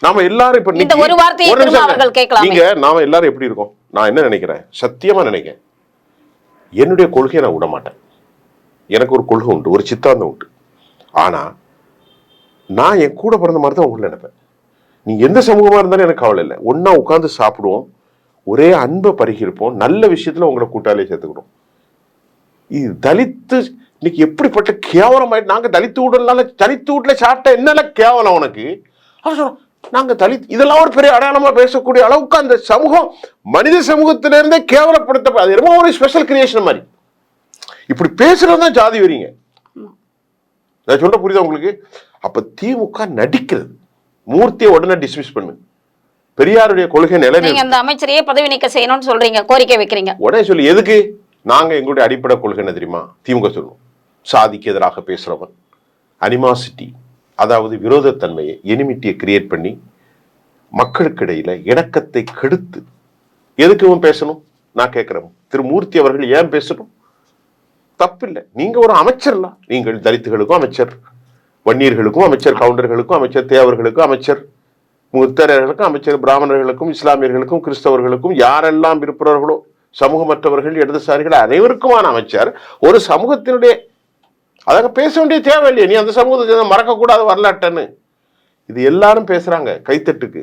நாம எல்லாரும் இப்ப இந்த ஒரு வார்த்தையை அவர்கள் கேட்கலாம். நீங்க நாம எல்லாரும் எப்படி இருக்கோம்? நான் என்ன நினைக்கிறேன், சத்தியமா நினைக்கிறேன், என்னுடைய கொள்கையை நான் விட மாட்டேன். எனக்கு ஒரு கொள்கை உண்டு, ஒரு சித்தாந்தம் உண்டு. ஆனா நான் என் கூட பிறந்த மாதிரி தான் உங்களை நினைப்பேன். நீ எந்த சமூகமா இருந்தாலும் எனக்கு கவலை இல்லை. ஒன்னா உட்கார்ந்து சாப்பிடுவோம், ஒரே அன்பை பருகிருப்போம், நல்ல விஷயத்துல உங்களை கூட்டாளியை சேர்த்துக்கணும். இது தலித்து இன்னைக்கு எப்படிப்பட்ட கேவலமாயிட்டு. நாங்க தலித்து வீடுனால தலித்து வீட்டுல சாப்பிட்ட என்னென்ன கேவலம் உனக்கு? நாங்க தலித் இதெல்லாம் ஒரு பெரிய அடையாளமா பேசக்கூடிய அளவுக்கு அந்த சமூகம் மனித சமூகத்திலிருந்தே கேவலப்படுத்த, அது ரொம்ப ஒரு ஸ்பெஷல் கிரியேஷன் மாதிரி. இப்படி பேசுறதுதான் ஜாதி வரீங்க. நான் சொல்ற புரியுதா உங்களுக்கு? அப்ப திமுக நடிக்கிறது. மூர்த்தியை உடனே டிஸ்மிஸ் பண்ணு. பெரியாருடைய கொள்கை நிலை அந்த அமைச்சரையே பதவி நீக்க செய்யணும்னு சொல்றீங்க, கோரிக்கை வைக்கிறீங்க. உடனே சொல்லி எதுக்கு? நாங்க எங்களுடைய அடிப்படை கொள்கை என்ன தெரியுமா? திமுக சொல்லணும், சாதிக்கு எதிராக பேசுறவன், அனிமாசிட்டி, அதாவது விரோதத்தன்மையை, எனிமிட்டியை கிரியேட் பண்ணி மக்களுக்கு இடையில இணக்கத்தை கெடுத்து எதுக்கு பேசணும்? நான் கேட்கிறேன், திரு மூர்த்தி அவர்கள் ஏன் பேசணும்? தப்பில்லை. நீங்க ஒரு அமைச்சர்ல, நீங்கள் தலித்துகளுக்கும் அமைச்சர், வன்னியர்களுக்கும் அமைச்சர், கவுண்டர்களுக்கும் அமைச்சர், தேவர்களுக்கும் அமைச்சர், முத்தரையர்களுக்கும் அமைச்சர், பிராமணர்களுக்கும் இஸ்லாமியர்களுக்கும் கிறிஸ்தவர்களுக்கும் யாரெல்லாம் இருப்பவர்களோ, சமூகமற்றவர்கள், இடதுசாரிகள் அனைவருக்குமான அமைச்சர். ஒரு சமூகத்தினுடைய அதாக பேச வேண்டிய தேவை இல்லையா? நீ அந்த சமூகத்தை மறக்கக்கூடாது வரலாற்றுன்னு. இது எல்லாரும் பேசுறாங்க கைத்தட்டுக்கு.